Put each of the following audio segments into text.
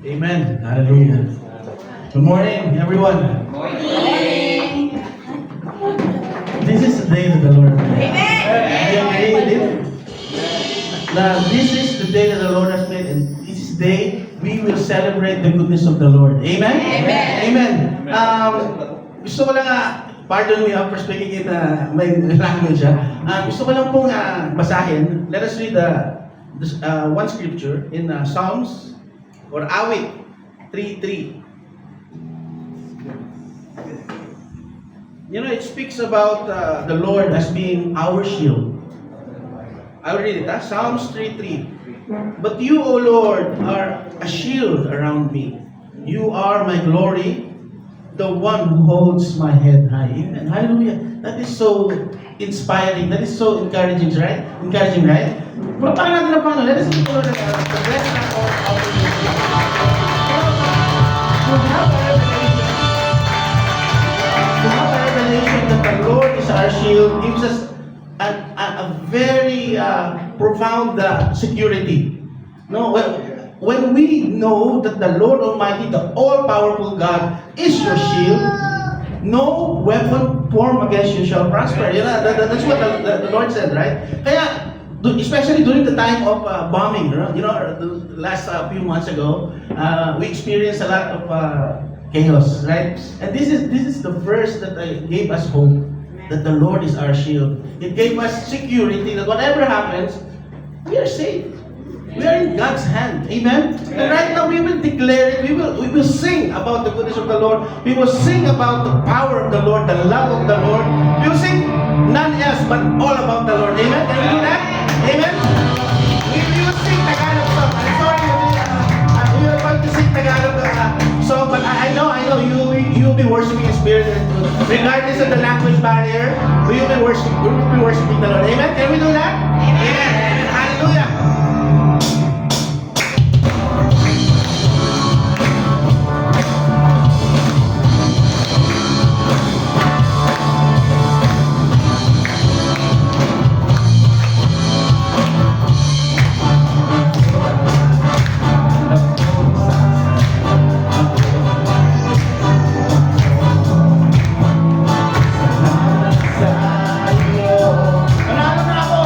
Amen. Hallelujah. Good morning, everyone. Morning! This is the day that the Lord made. Amen! Do you agree with it? Now, this is the day that the Lord has made, and this day we will celebrate the goodness of the Lord. Amen? Amen. Amen. Gusto ko lang, pardon me for speaking in my language. Gusto ko lang pong basahin. Let us read one scripture in Psalms or Awit 3:3. You know, it speaks about the Lord as being our shield. I'll read it. Psalms 3:3. But you, O Lord, are a shield around me. You are my glory, the one who holds my head high. Amen. Hallelujah. That is so inspiring. That is so encouraging, right? Encouraging, right? Paano natin na paano? Let us give the Lord the best of our to have a revelation that the Lord is our shield gives us a very profound security. No, when we know that the Lord Almighty, the all-powerful God, is your shield, no weapon formed against you shall prosper. You know, that's what the Lord said, right? Kaya, especially during the time of bombing, you know, the last few months ago, we experienced a lot of chaos, right? And this is the verse that gave us hope that the Lord is our shield. It gave us security that whatever happens, we are safe. We are in God's hand. Amen? And right now we will declare it. We will sing about the goodness of the Lord. We will sing about the power of the Lord, the love of the Lord. We will sing none else but all about the Lord. Amen? Can we do that? Amen? We will sing Tagalog song. I'm sorry, we are going to sing Tagalog song, but I know you will be worshiping in spirit and truth. Regardless of the language barrier, we will be worshiping the Lord. Amen? Can we do that? Amen. Amen. Hallelujah. Panalo na ako!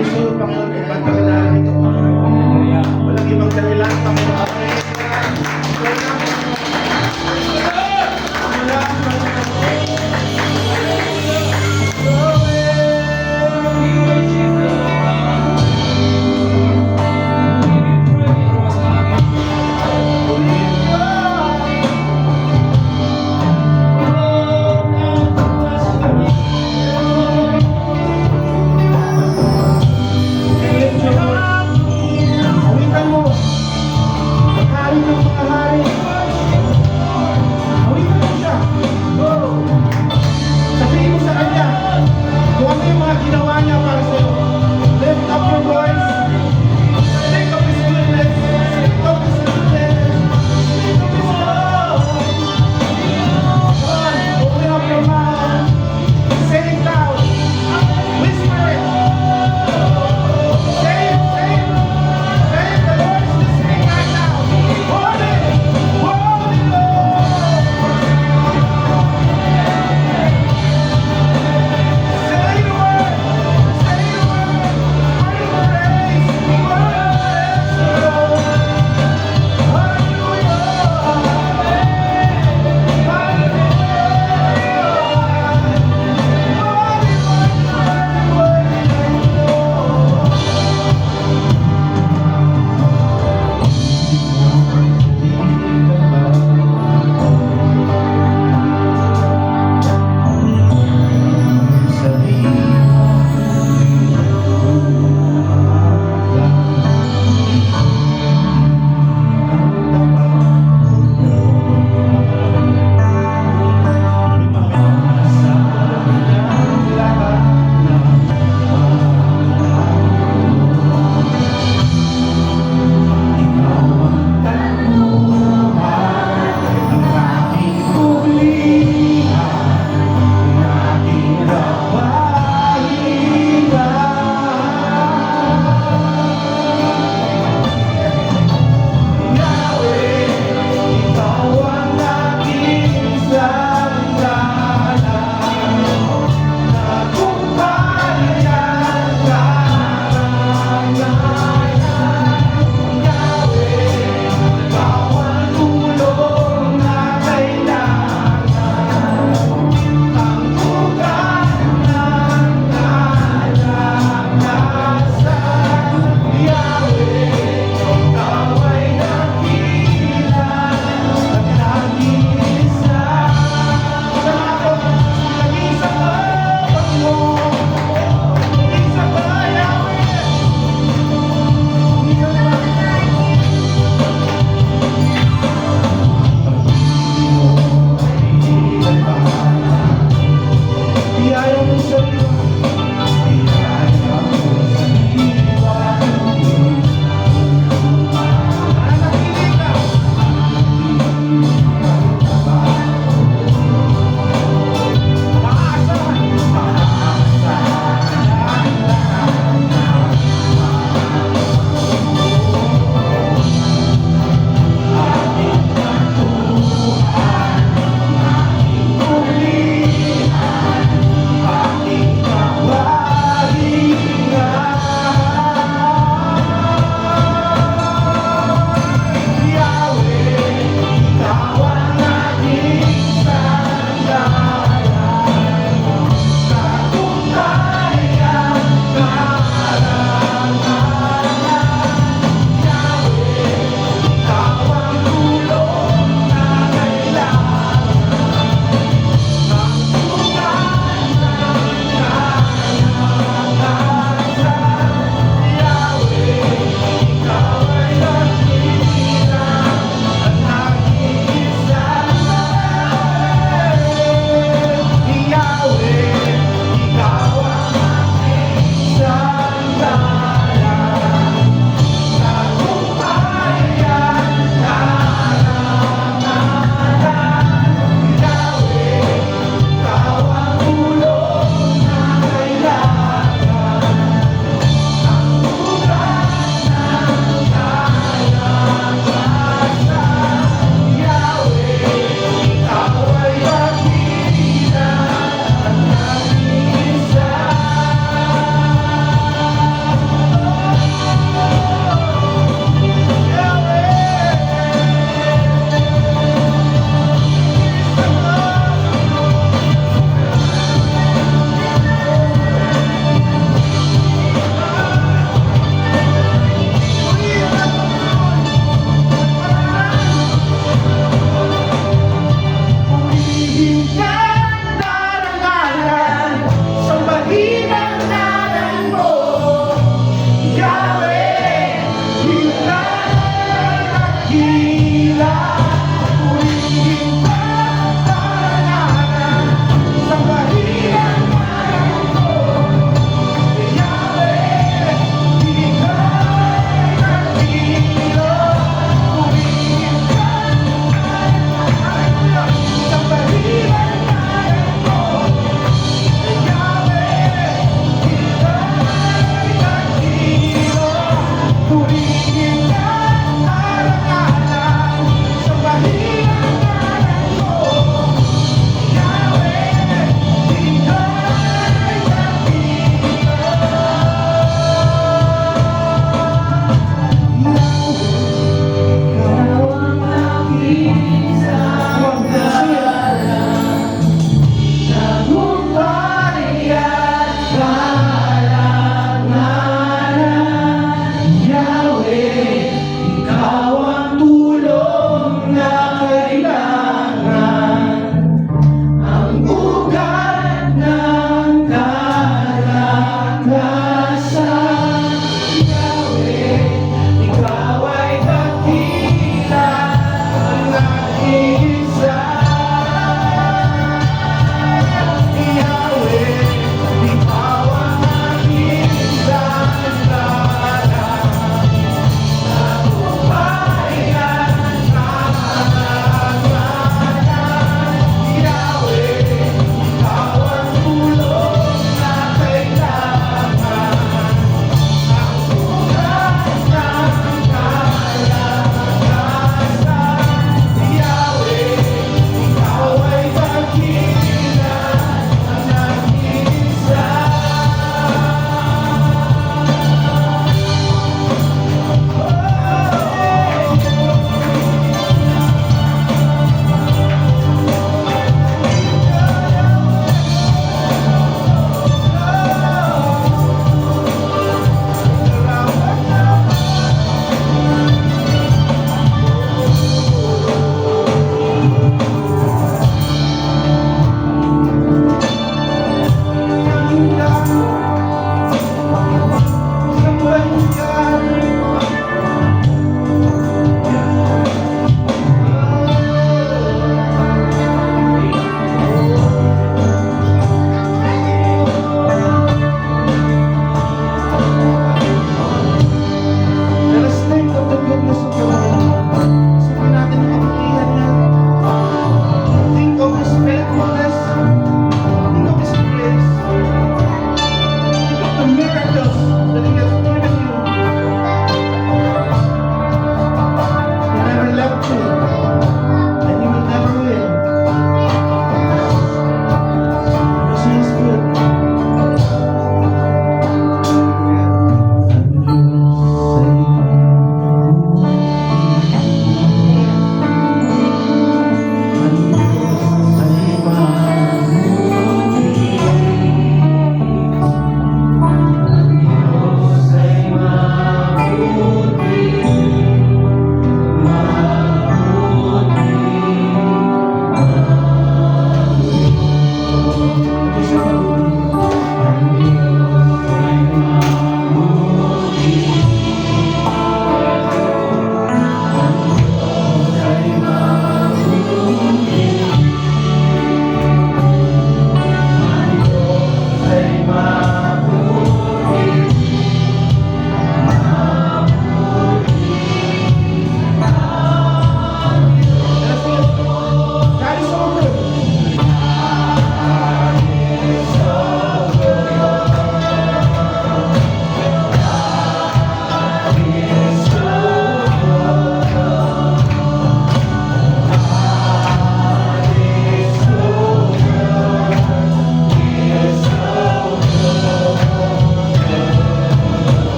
dahil sa iyo, Panginoon, ay ba't kami narito, Panginoon? Walang ibang dahilan, Panginoon.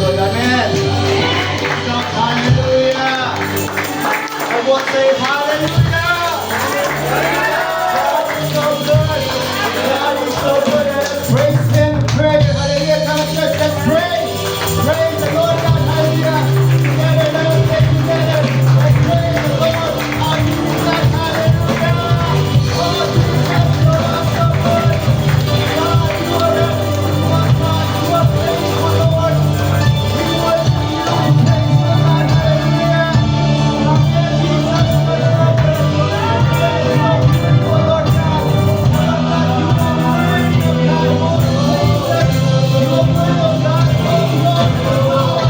good. Amen. Shout hallelujah. I will say hallelujah. God is so good. God is so good. Let's praise Him. Pray. Hallelujah. Come on, church. Let's pray. Praise the Lord God. Hallelujah. Together, let us get together. Let's praise the Lord. Our Jesus. Hallelujah. Oh, Jesus, you are so good. God, you are everything to us, God. You are faithful, Lord. We worship you. We praise you, God. Hallelujah. Amen. Jesus, you are so good. You are so beautiful, Lord God. Lord God, you are worthy of God. Oh, Jesus. You are worthy of God. Oh, Lord, you are power.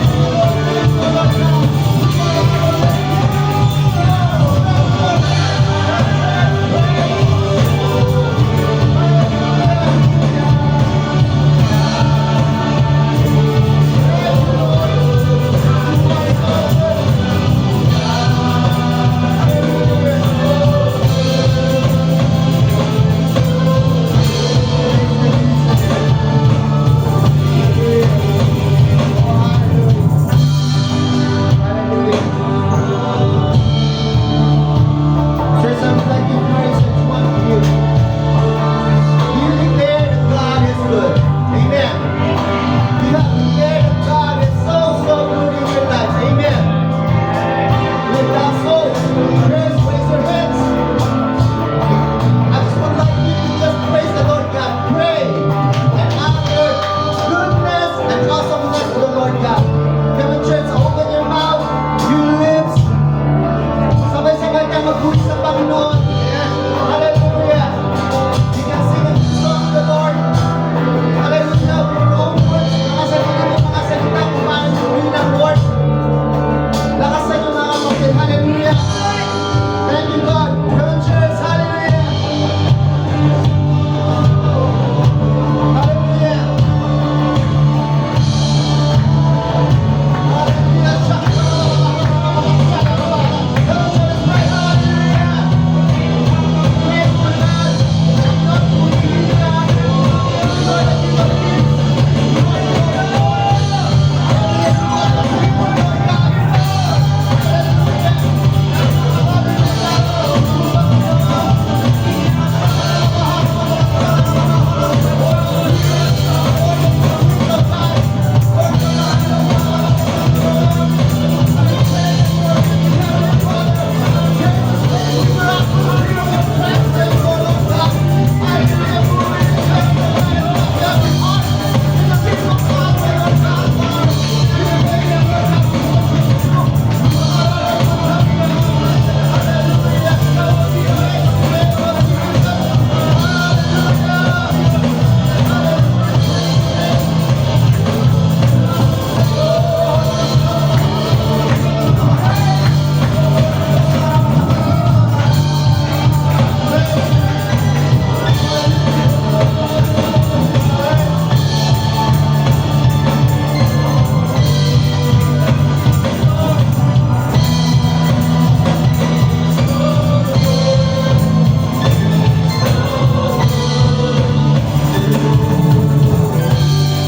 You are faithful, Lord God. Church, I would like to encourage each one of you. You declare that God is good. Amen. You have declared that God is so, so good in your life. Amen. Lift our souls. Church, raise your hands. I just would like you to just praise the Lord God. Pray and honor goodness and awesomeness to the Lord God. Come on, church, open your mouth, your lips. Sabay-sabay tayo magpuri sa Panginoon. Hallelujah. You can sing a song to the Lord. Hallelujah. With your own words. Mga salita kung paano sabihin ng Lord. Lakasan yung mga kapatid. Hallelujah. Thank you, God. Come on, church. Hallelujah. Hallelujah.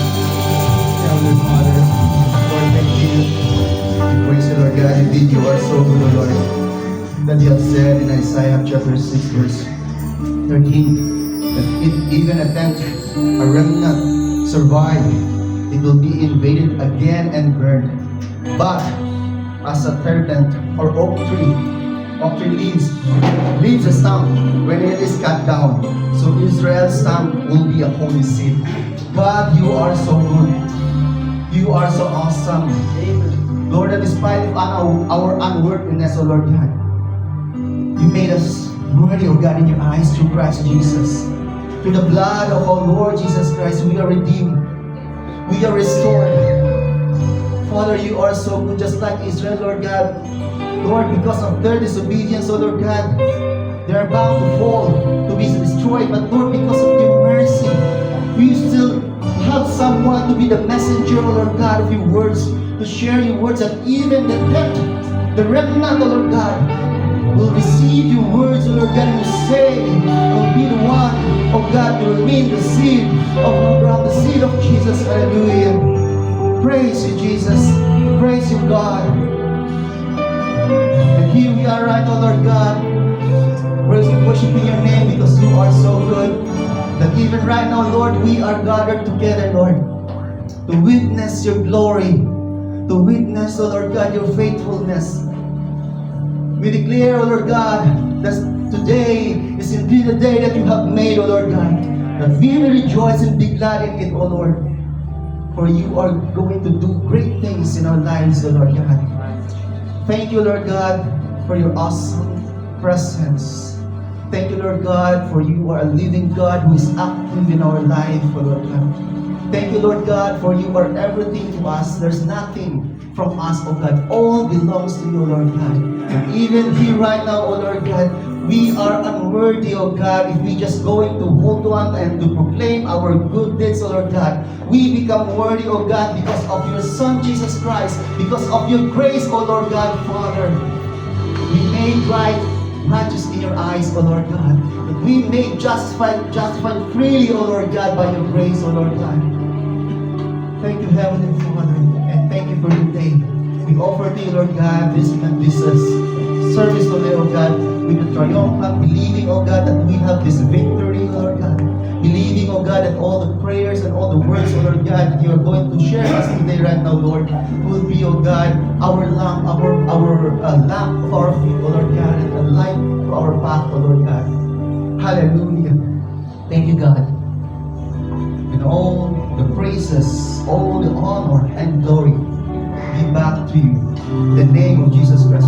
Heavenly Father, Lord, thank you. We praise you, Lord God. Indeed, you are so good, O Lord. That you have said in Isaiah chapter 6, verse 13, that if even a tenth, a remnant, survive, it will be invaded again and burned. But as a serpent or oak tree leaves a stump when it is cut down, so Israel's stump will be a holy seed. God, you are so good. You are so awesome. Lord, that despite of our unworthiness, O Lord God, you made us worthy, O God, in your eyes through Christ Jesus. Through the blood of our Lord Jesus Christ, we are redeemed. We are restored. Father, you are so good, just like Israel, Lord God. Lord, because of their disobedience, O Lord God, they are bound to fall, to be destroyed. But Lord, because of your mercy, you still have someone to be the messenger, O Lord God, of your words, to share your words, that even the remnant, O Lord God, will receive your words, O Lord God, and will say, will be the one, O God, to remain the seed of the ground, the seed of Jesus. Hallelujah. praise you, Jesus. Praise you, God. And here we are right now, Lord God, worshiping your name because you are so good. That even right now, Lord, we are gathered together, Lord, to witness your glory, to witness, oh Lord God, your faithfulness. We declare, oh Lord God, that today is indeed the day that you have made, oh Lord God, that we will rejoice and be glad in it, oh Lord. For you are going to do great things in our lives, O Lord God. Thank you, Lord God, for your awesome presence. Thank you, Lord God, for you are a living God who is active in our life, O Lord God. Thank you, Lord God, for you are everything to us. There's nothing from us, O God. All belongs to you, Lord God. And even here right now, O Lord God, we are unworthy, O God, if we just going to hold on and to proclaim our good deeds, O Lord God. We become worthy, O God, because of your Son, Jesus Christ, because of your grace, O Lord God, Father. We made right, righteous in your eyes, O Lord God. That we made justified freely, O Lord God, by your grace, O Lord God. Thank you, Heavenly Father, and thank you for the day. We offer to you, Lord God, this service today, O God, with the triumphant, believing, O God, that we have this victory, Lord God. Believing, O God, that all the prayers and all the words, O Lord God, that you are going to share us today right now, Lord, will be, O God, our lamp, lamp of our feet, O Lord God, and a light to our path, O Lord God. Hallelujah. Thank you, God. And all the praises, all the honor and glory be back to you. In the name of Jesus Christ.